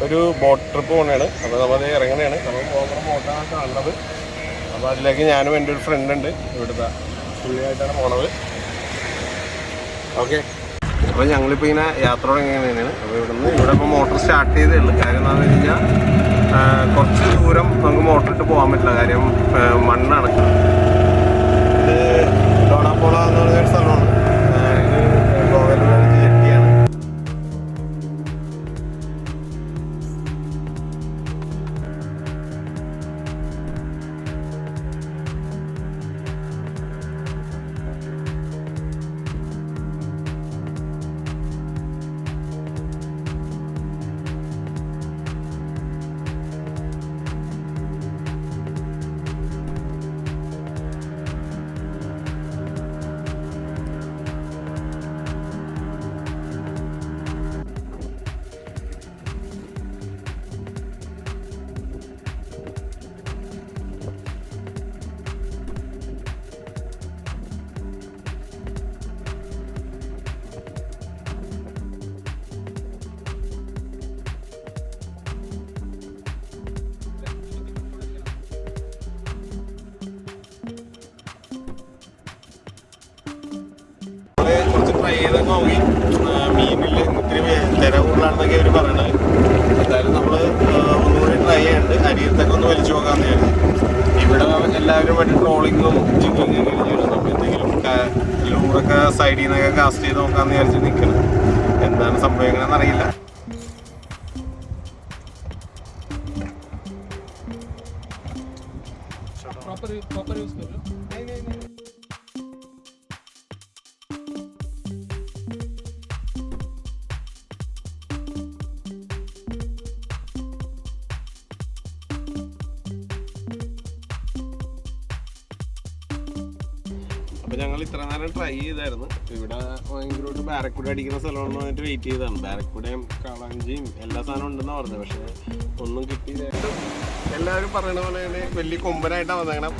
ഒരു boat trip പോകണതാണ്. അപ്പോൾ നമ്മൾ ഇറങ്ങണതാണ്. നമ്മൾ പോകുന്ന ബോട്ടാണ് കാണുന്നത്. അപ്പോൾ അതിലേക്ക് ഞാനും എൻ്റെ ഒരു ഫ്രണ്ട് ഉണ്ട് ഇവിടുത്തെ, പുള്ളിയായിട്ടാണ് പോണത്. ഓക്കെ, അപ്പോൾ ഞങ്ങളിപ്പോൾ ഇങ്ങനെ യാത്ര തുടങ്ങിയാണ്. അപ്പോൾ ഇവിടെ ഇപ്പോൾ മോട്ടോർ സ്റ്റാർട്ട് ചെയ്തേ ഉള്ളൂ. കാര്യം എന്താണെന്ന് വെച്ച് കഴിഞ്ഞാൽ കുറച്ച് ദൂരം നമുക്ക് മോട്ടർ ഇട്ട് പോകാൻ പറ്റില്ല. കാര്യം മണ്ണാണ്. ഇത് ഡോണാപ്പോള എന്ന് പറഞ്ഞൊരു സ്ഥലമാണ്. ഇത് ഗോവയിലുള്ള ജെട്ടിയാണ്. കുറച്ച് ട്രൈ ചെയ്തൊക്കെ നോക്കി. മീനിൽ ഇത്തിരി തിര കൂടുതലാണെന്നൊക്കെ അവർ പറയണത്. എന്തായാലും നമ്മൾ ഒന്നുകൂടി ട്രൈ ചെയ്യാണ്ട് അരിയത്തൊക്കെ ഒന്ന് വലിച്ചു നോക്കാമെന്ന് വിചാരിച്ചു. ഇവിടെ എല്ലാവരും വേണ്ടി ട്രോളിങ്ങും ജിങ്കിങ്ങൊക്കെ ചെയ്യണം. നമ്മൾ എന്തെങ്കിലും ലൂറൊക്കെ സൈഡിൽ നിന്നൊക്കെ കാസ്റ്റ് ചെയ്ത് നോക്കാമെന്ന് വിചാരിച്ച് നിൽക്കണം. എന്താണ് സംഭവം എങ്ങനെയാണെന്ന് അറിയില്ല. प्रॉपर यूज कर रहे हो? नहीं। അപ്പോൾ ഞങ്ങൾ ഇത്ര നേരം ട്രൈ ചെയ്തായിരുന്നു. ഇവിടെ ഭയങ്കരമായിട്ട് ബാരക്കൂട അടിക്കുന്ന സ്ഥലമാണെന്ന് പറഞ്ഞിട്ട് വെയിറ്റ് ചെയ്തതാണ്. ബാരക്കൂടയും കളഞ്ചിയും എല്ലാ സാധനവും ഉണ്ടെന്നാണ് പറഞ്ഞത്. പക്ഷേ ഒന്നും കിട്ടിയില്ല. എല്ലാവരും പറയണ പോലെ തന്നെ വലിയ കൊമ്പനായിട്ടാണ് വന്നേക്കണം.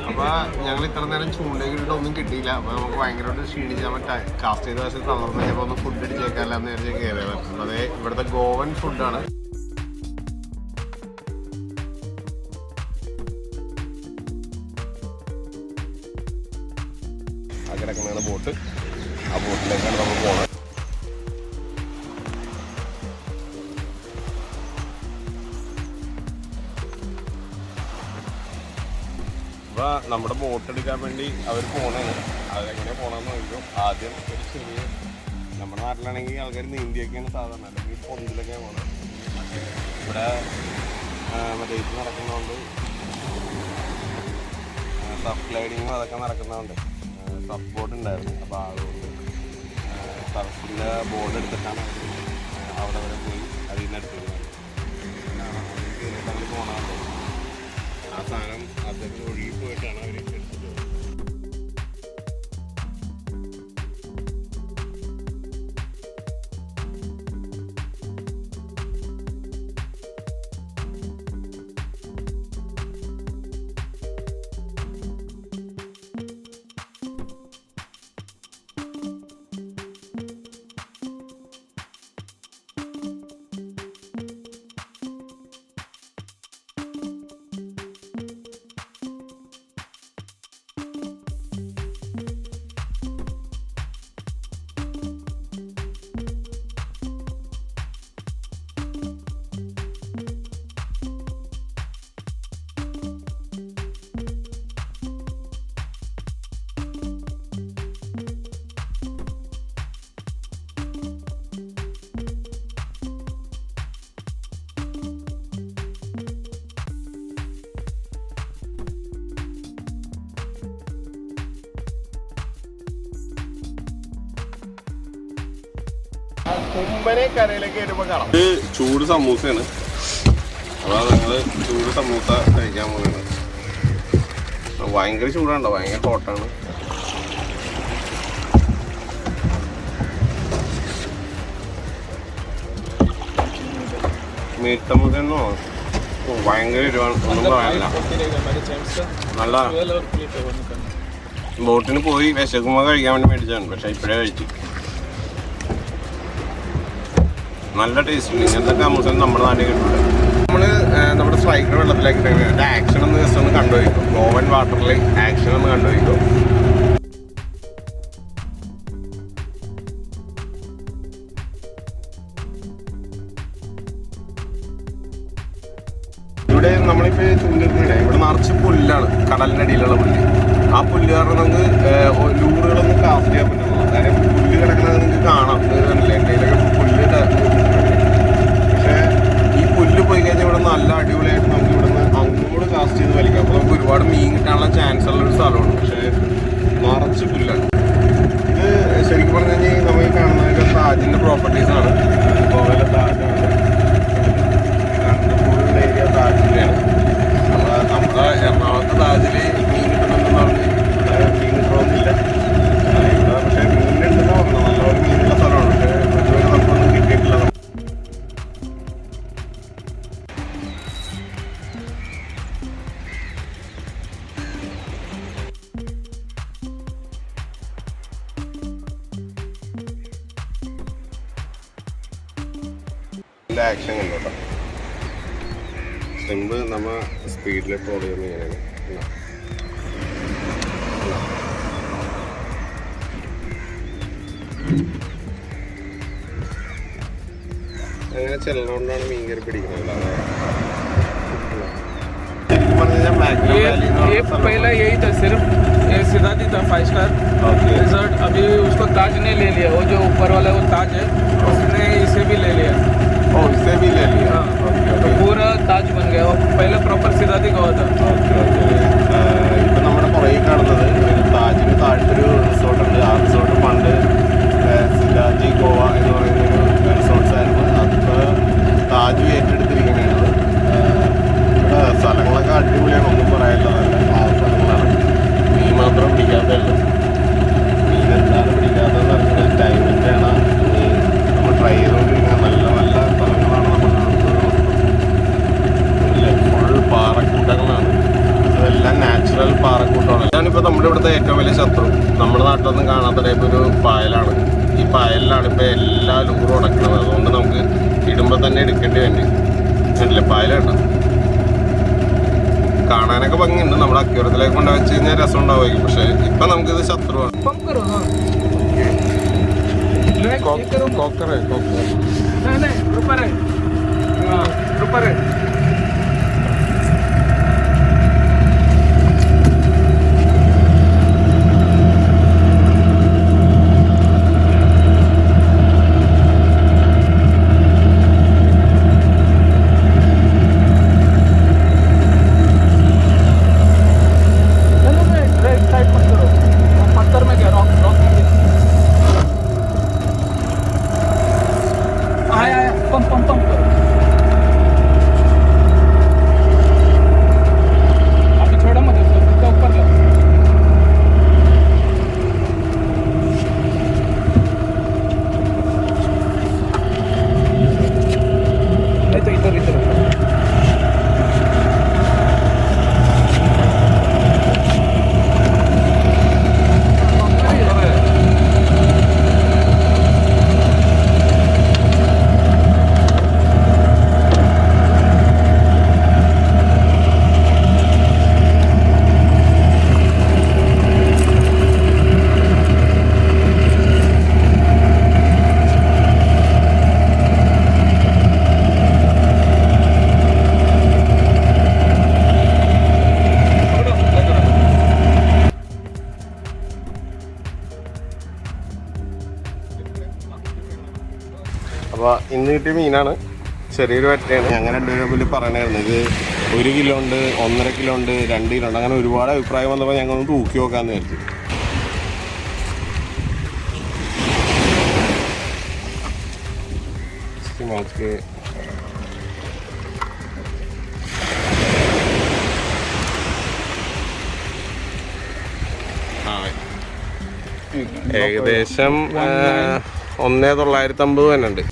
അപ്പോൾ ഞങ്ങൾ ഇത്ര നേരം ചൂണ്ടയിലിട്ട് ഒന്നും കിട്ടിയില്ല. അപ്പോൾ നമുക്ക് ഭയങ്കരമായിട്ട് ക്ഷീണിച്ചാൽ കാസ്റ്റ് ചെയ്ത വശത്ത് തളർന്ന് കഴിഞ്ഞപ്പോൾ ഒന്ന് ഫുഡ് അടിച്ചേക്കാമല്ലാന്ന് വിചാരിച്ച് കയറിയത്. അപ്പോൾ അതേ ഇവിടുത്തെ ഗോവൻ ഫുഡാണ്. ആ കിടക്കുന്നതാണ് ബോട്ട്. ആ ബോട്ടിലേക്കാണ് നമ്മൾ പോകുന്നത്. അപ്പോൾ നമ്മുടെ ബോട്ട് എടുക്കാൻ വേണ്ടി അവർ പോകണതാണ്. അതെങ്ങനെ പോകണമെന്ന് നോക്കും. ആദ്യം ഒരു ചെറിയ, നമ്മുടെ നാട്ടിലാണെങ്കിൽ ആൾക്കാർ നീന്തിയൊക്കെയാണ് സാധാരണ, അല്ലെങ്കിൽ പൊന്തിലൊക്കെയാണ് പോകണം. ഇവിടെ മറ്റേ ഇത് നടക്കുന്നതുകൊണ്ട്, സഫ് ഗ്ലൈഡിങ്ങും അതൊക്കെ നടക്കുന്നതുകൊണ്ട് സഫ് ബോർഡ് ഉണ്ടായിരുന്നു. അപ്പോൾ അതുകൊണ്ട് സർഫിൻ്റെ ബോർഡ് എടുത്തിട്ടാണ് അവിടെ വരെ പോയി അതിൽ നിന്ന് എടുത്തിരുന്നത്. അങ്ങനെ പോകണമുണ്ട്. ആ സാധനം അതൊക്കെ ഒഴുകി പോയിട്ടാണ് അവർ എടുത്തത്. കുമ്പനെ കരയിലേക്ക് വരുമ്പോൾ കാണാം. ഇത് ചൂട് സമൂസയാണ്. അപ്പോൾ ഞങ്ങൾ ചൂട് സമൂസ കഴിക്കാൻ പോകുന്നത്. ഭയങ്കര ചൂടാണോ, ഭയങ്കര ഹോട്ടാണ്. മീറ്റ് സമൂസയെന്നോ ഭയങ്കര എരിവാണ്, ഒന്നും പറയാനില്ല. നല്ല ബോട്ടിന് പോയി വിശക്കുമ്പോൾ കഴിക്കാൻ വേണ്ടി മേടിച്ചാണ്, പക്ഷെ ഇപ്പോഴേ കഴിച്ചു. നല്ല ടേസ്റ്റ് ഉണ്ട്. ഇങ്ങനത്തെ കമൂസൻ നമ്മുടെ നാട്ടിൽ കിട്ടില്ല. നമ്മുടെ സ്ട്രൈക്കർ വെള്ളത്തിലേക്ക് ഇട്ട് ആക്ഷൻ ഒന്ന് ജസ്റ്റ് ഒന്ന് കണ്ടുപോയിക്കും. ഓവൻ വാട്ടറിൽ ആക്ഷൻ ഒന്ന് കണ്ടുപോയിക്കും. ഇവിടെ നമ്മളിപ്പോൾ ചൂണ്ടിരുന്നേ ഇവിടെ നിറച്ച് പുല്ലാണ്, കടലിൻ്റെ അടിയിലുള്ള പുല്ല്. ആ പുല്ല് കാരണം നമുക്ക് ലൂറുകളൊന്നും കാസ്റ്റ് ചെയ്യാൻ പറ്റുന്നു. കാര്യം പുല്ല് കിടക്കുന്നത് നിങ്ങൾക്ക് കാണാം. കണ്ടില്ലേ എന്തെങ്കിലുമൊക്കെ പുല്ല്. പക്ഷേ ഈ പുല്ല് പോയി കഴിഞ്ഞാൽ ഇവിടെ നല്ല അടിപൊളിയായിട്ട് നമുക്ക് ഇവിടുന്ന് അങ്ങോട്ട് കാസ്റ്റ് ചെയ്ത് വലിക്കാം. അപ്പോൾ നമുക്ക് ഒരുപാട് മീൻ കിട്ടാനുള്ള ചാൻസ് ഉള്ളൊരു സ്ഥലമാണ്. പക്ഷേ നിറച്ച് പുല്ലാണ്. ഇത് ശരിക്കും പറഞ്ഞു കഴിഞ്ഞാൽ നമ്മൾ കാണുന്നതൊക്കെ താജിൻ്റെ പ്രോപ്പർട്ടീസാണ്. ഗോവയിലെ താജാണ്. Full area താജിൻ്റെയാണ്. നമ്മുടെ എറണാകുളത്ത് താജിൽ മീൻ കിട്ടുന്നുണ്ടെന്ന് പറഞ്ഞ് മീൻ കിട്ടണമെന്നില്ല. ഇവിടെ പക്ഷേ മീനുണ്ടെന്ന് പറഞ്ഞു. നല്ലപോലെ മീനുള്ള സ്ഥലമാണ്. പക്ഷേ ഇതുവരെ നമുക്കൊന്നും കിട്ടിയിട്ടില്ല. ആക്ഷൻ കണ്ടോട്ടോ. സിമ്പ് നമ്മൾ സ്പീഡിൽ ട്രോൾ ചെയ്യുന്ന ഇങ്ങനെയാണ്. അങ്ങനെ ചെല്ലുകൊണ്ടാണ് മീൻ കയറി പിടിക്കുന്നത്. पहला यही था, सिर्फ सीधा ही था 5 स्टार रिजॉर्ट. अभी उसको ताज ने ले लिया. वो जो ऊपर वाला वो ताज है, उसने इसे भी ले लिया. इससे भी ले लिया. तो पूरा ताज बन गया. वो पहले प्रॉपर सीधा ही गोवा था. ഇപ്പം നമ്മുടെ പുറകെ കാണുന്നത് താജിന് താഴത്തൊരു റിസോർട്ടുണ്ട്. ആ റിസോർട്ട് പണ്ട് സിലാജി ഗോവ എന്ന് പറയുന്നൊരു റിസോർട്ട്സ് ആയിരുന്നു. അതിപ്പോൾ താജ് ഏറ്റെടുത്തിരിക്കുകയാണ്. ഇവിടെ സ്ഥലങ്ങളൊക്കെ അടിപൊളിയാണ്, ഒന്നും പറയാനില്ല. നല്ല സ്ഥലങ്ങളാണ്. മീൻ മാത്രം പിടിക്കാത്തതല്ല. മീൻ എന്താണ് പിടിക്കാത്തതെന്ന് അറിഞ്ഞാൽ ടൈമിൻ്റെ ആണ് നമ്മൾ ട്രൈ ചെയ്തുകൊണ്ടിരിക്കുന്നത്. നല്ല നല്ല സ്ഥലങ്ങളാണ് നമ്മൾ കാണുന്നത്. ഫുൾ പാറക്കൂട്ടങ്ങളാണ്. ഇതെല്ലാം നാച്ചുറൽ പാറക്കൂട്ടമാണ്. ഞാനിപ്പോൾ നമ്മുടെ ഇവിടുത്തെ ഏറ്റവും വലിയ ശത്രു നമ്മുടെ നാട്ടിലൊന്നും കാണാത്ത ടൈപ്പ് ഒരു പായലാണ്. ഈ പായലിലാണ് ഇപ്പോൾ എല്ലാ ലൂറും ഉടക്കുന്നത്. അതുകൊണ്ട് നമുക്ക് ഇടുമ്പോൾ തന്നെ എടുക്കേണ്ടി വേണ്ടി കണ്ടില്ലേ പായലുണ്ട്. കാണാനൊക്കെ ഭംഗിയുണ്ട്. നമ്മുടെ അക്യൂറത്തിലേക്ക് കൊണ്ട് വെച്ച് കഴിഞ്ഞാൽ രസം ഉണ്ടാവുമായിരിക്കും. പക്ഷേ ഇപ്പം നമുക്കിത് ശത്രുവാണ്. അപ്പോൾ ഇന്ന് കിട്ടിയ മീനാണ്. ചെറിയൊരു വറ്റയാണ്. അങ്ങനെ ഡ്യൂറബിൾ പറയണായിരുന്നു. ഇത് 1 കിലോ ഉണ്ട്, 1.5 കിലോ ഉണ്ട്, 2 കിലോ ഉണ്ട്. അങ്ങനെ ഒരുപാട് അഭിപ്രായം വന്നപ്പോൾ ഞങ്ങളൊന്ന് തൂക്കി നോക്കാമെന്ന് വിചാരിച്ചു. ഏകദേശം 1950 തന്നെ ഉണ്ട്.